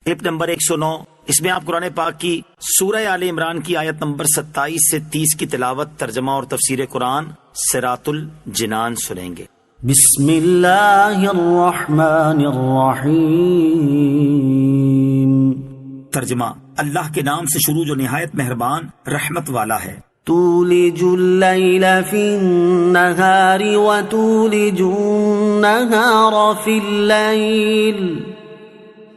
Clip number 109، اس میں آپ قرآن پاک کی سورہ آل عمران کی آیت نمبر 27 سے 30 کی تلاوت، ترجمہ اور تفسیر قرآن صراط الجنان سنیں گے۔ بسم اللہ الرحمن الرحیم۔ ترجمہ، اللہ کے نام سے شروع جو نہایت مہربان رحمت والا ہے۔ تولج اللیل فی النہار وتولج النہار فی اللیل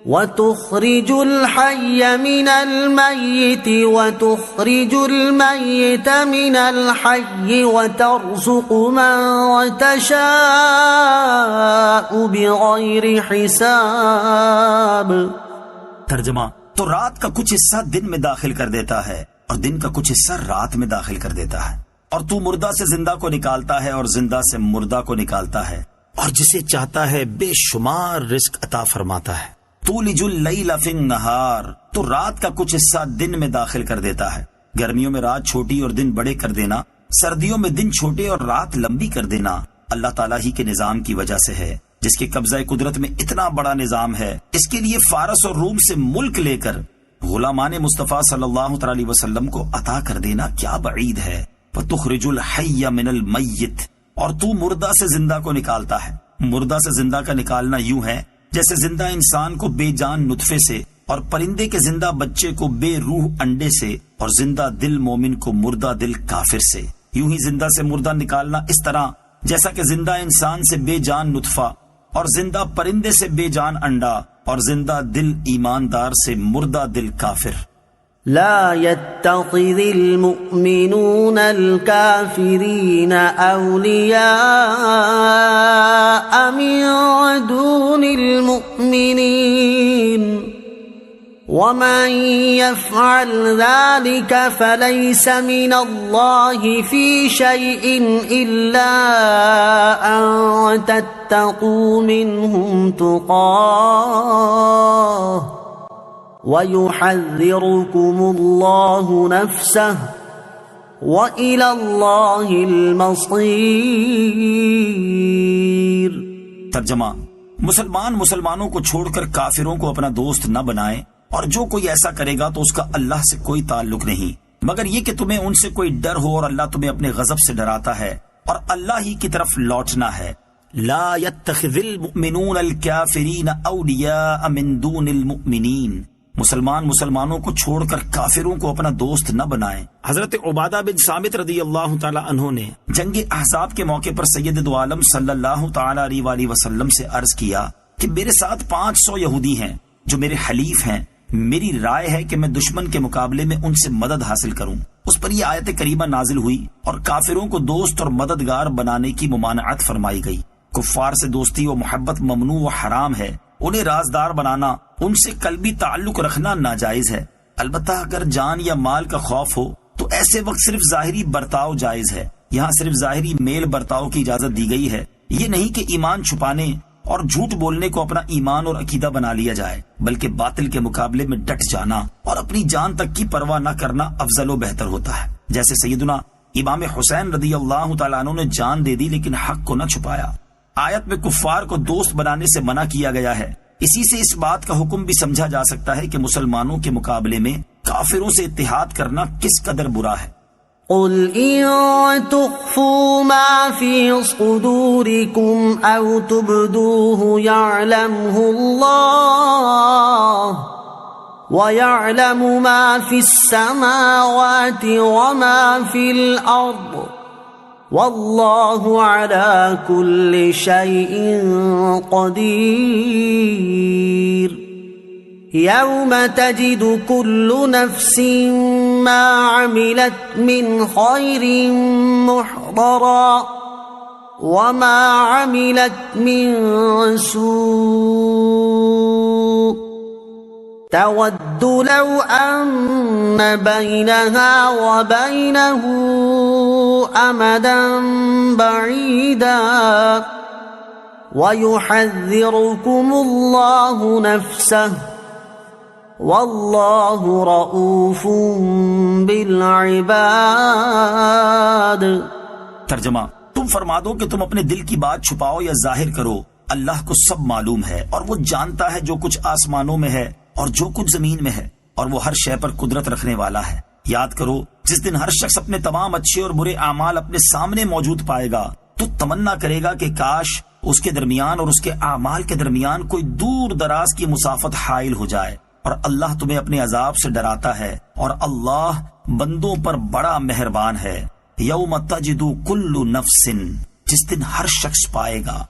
وتخرج الحی من المیت وتخرج المیت من الحی وترزق من تشاء بغیر حساب۔ ترجمہ، تو رات کا کچھ حصہ دن میں داخل کر دیتا ہے اور دن کا کچھ حصہ رات میں داخل کر دیتا ہے، اور تو مردہ سے زندہ کو نکالتا ہے اور زندہ سے مردہ کو نکالتا ہے، اور جسے چاہتا ہے بے شمار رزق عطا فرماتا ہے۔ تولج اللیل فی النہار، تو رات کا کچھ حصہ دن میں داخل کر دیتا ہے۔ گرمیوں میں رات چھوٹی اور دن بڑے کر دینا، سردیوں میں دن چھوٹے اور رات لمبی کر دینا اللہ تعالیٰ ہی کے نظام کی وجہ سے ہے، جس کے قبضہ قدرت میں اتنا بڑا نظام ہے۔ اس کے لیے فارس اور روم سے ملک لے کر غلامان مصطفیٰ صلی اللہ علیہ وسلم کو عطا کر دینا کیا بعید ہے۔ فَتُخْرِجُ الْحَيَّ مِنَ الْمَيِّتِ، اور تو مردہ سے زندہ کو نکالتا ہے۔ مردہ سے زندہ کا نکالنا یوں ہے جیسے زندہ انسان کو بے جان نطفے سے، اور پرندے کے زندہ بچے کو بے روح انڈے سے، اور زندہ دل مومن کو مردہ دل کافر سے۔ یوں ہی زندہ سے مردہ نکالنا اس طرح جیسا کہ زندہ انسان سے بے جان نطفہ، اور زندہ پرندے سے بے جان انڈا، اور زندہ دل ایماندار سے مردہ دل کافر۔ لا يتخذ المؤمنون الكافرين أولياء من دون المؤمنين ومن يفعل ذلك فليس من الله في شيء إلا أن تتقوا منهم تقاه وَيُحَذِّرُكُمُ اللَّهُ نَفْسَهُ وَإِلَى اللَّهِ الْمَصِيرُ۔ ترجمہ، مسلمانوں کو چھوڑ کر کافروں کو اپنا دوست نہ بنائیں، اور جو کوئی ایسا کرے گا تو اس کا اللہ سے کوئی تعلق نہیں مگر یہ کہ تمہیں ان سے کوئی ڈر ہو، اور اللہ تمہیں اپنے غضب سے ڈراتا ہے اور اللہ ہی کی طرف لوٹنا ہے۔ لا يتخذ المؤمنون الكافرین اولیاء من دون المؤمنین، مسلمانوں کو چھوڑ کر کافروں کو اپنا دوست نہ بنائیں۔ حضرت عبادہ بن صامت رضی اللہ تعالی عنہ نے جنگ احزاب کے موقع پر سید دو عالم صلی اللہ تعالی علیہ وآلہ وسلم سے عرض کیا کہ میرے ساتھ 500 یہودی ہیں جو میرے حلیف ہیں، میری رائے ہے کہ میں دشمن کے مقابلے میں ان سے مدد حاصل کروں۔ اس پر یہ آیت کریمہ نازل ہوئی اور کافروں کو دوست اور مددگار بنانے کی ممانعت فرمائی گئی۔ کفار سے دوستی و محبت ممنوع و حرام ہے، انہیں رازدار بنانا، ان سے قلبی تعلق رکھنا ناجائز ہے۔ البتہ اگر جان یا مال کا خوف ہو تو ایسے وقت صرف ظاہری برتاؤ جائز ہے۔ یہاں صرف ظاہری میل برتاؤ کی اجازت دی گئی ہے، یہ نہیں کہ ایمان چھپانے اور جھوٹ بولنے کو اپنا ایمان اور عقیدہ بنا لیا جائے، بلکہ باطل کے مقابلے میں ڈٹ جانا اور اپنی جان تک کی پرواہ نہ کرنا افضل و بہتر ہوتا ہے۔ جیسے سیدنا امام حسین رضی اللہ تعالیٰ عنہ نے جان دے دی لیکن حق کو نہ چھپایا۔ آیت میں کفار کو دوست بنانے سے منع کیا گیا ہے، اسی سے اس بات کا حکم بھی سمجھا جا سکتا ہے کہ مسلمانوں کے مقابلے میں کافروں سے اتحاد کرنا کس قدر برا ہے۔ قل ان تخفوا ما في صدوركم او تبدوه يعلمه الله ويعلم ما في السماوات وما في الارض واللہ علی کل شیء قدیر۔ یوم تجد کل نفس ما عملت من خیر محضرا وما عملت من سوء تود لو ان بینہا وبینہ امدا بعیدا وَيُحَذِّرُكُمُ اللَّهُ نَفْسَهُ وَاللَّهُ رَءُوفٌ بِالْعِبَادِ۔ ترجمہ، تم فرما دو کہ تم اپنے دل کی بات چھپاؤ یا ظاہر کرو، اللہ کو سب معلوم ہے اور وہ جانتا ہے جو کچھ آسمانوں میں ہے اور جو کچھ زمین میں ہے، اور وہ ہر شے پر قدرت رکھنے والا ہے۔ یاد کرو جس دن ہر شخص اپنے تمام اچھے اور برے اعمال اپنے سامنے موجود پائے گا تو تمنا کرے گا کہ کاش اس کے درمیان اور اس کے اعمال کے درمیان کوئی دور دراز کی مسافت حائل ہو جائے۔ اور اللہ تمہیں اپنے عذاب سے ڈراتا ہے، اور اللہ بندوں پر بڑا مہربان ہے۔ یوم تجد کل نفس، جس دن ہر شخص پائے گا۔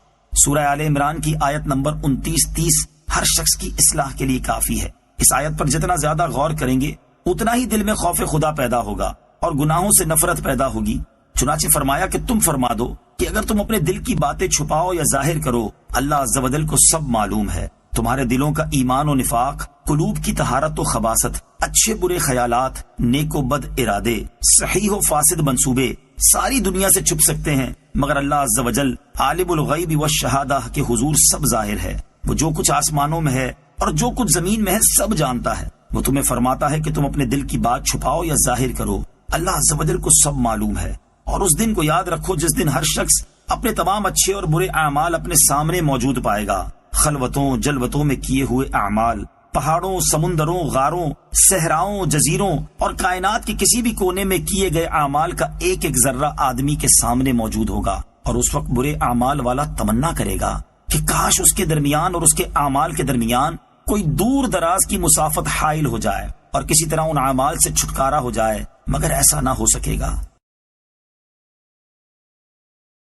سورہ آل عمران کی آیت نمبر 29-30 ہر شخص کی اصلاح کے لیے کافی ہے۔ اس آیت پر جتنا زیادہ غور کریں گے اتنا ہی دل میں خوف خدا پیدا ہوگا اور گناہوں سے نفرت پیدا ہوگی۔ چنانچہ فرمایا کہ تم فرما دو کہ اگر تم اپنے دل کی باتیں چھپاؤ یا ظاہر کرو، اللہ عز و جل کو سب معلوم ہے۔ تمہارے دلوں کا ایمان و نفاق، قلوب کی طہارت و خباثت، اچھے برے خیالات، نیک و بد ارادے، صحیح و فاسد منصوبے ساری دنیا سے چھپ سکتے ہیں، مگر اللہ عز و جل عالم الغیب والشہادہ کے حضور سب ظاہر ہے۔ وہ جو کچھ آسمانوں میں ہے اور جو کچھ زمین میں ہے سب جانتا ہے۔ وہ تمہیں فرماتا ہے کہ تم اپنے دل کی بات چھپاؤ یا ظاہر کرو، اللہ عز و جل کو سب معلوم ہے۔ اور اس دن کو یاد رکھو جس دن ہر شخص اپنے تمام اچھے اور برے اعمال اپنے سامنے موجود پائے گا، خلوتوں جلوتوں میں کیے ہوئے اعمال، پہاڑوں، سمندروں، غاروں، صحراؤں، جزیروں اور کائنات کے کسی بھی کونے میں کیے گئے اعمال کا ایک ایک ذرہ آدمی کے سامنے موجود ہوگا۔ اور اس وقت برے اعمال والا تمنا کرے گا کہ کاش اس کے درمیان اور اس کے اعمال کے درمیان کوئی دور دراز کی مسافت حائل ہو جائے اور کسی طرح ان اعمال سے چھٹکارا ہو جائے، مگر ایسا نہ ہو سکے گا۔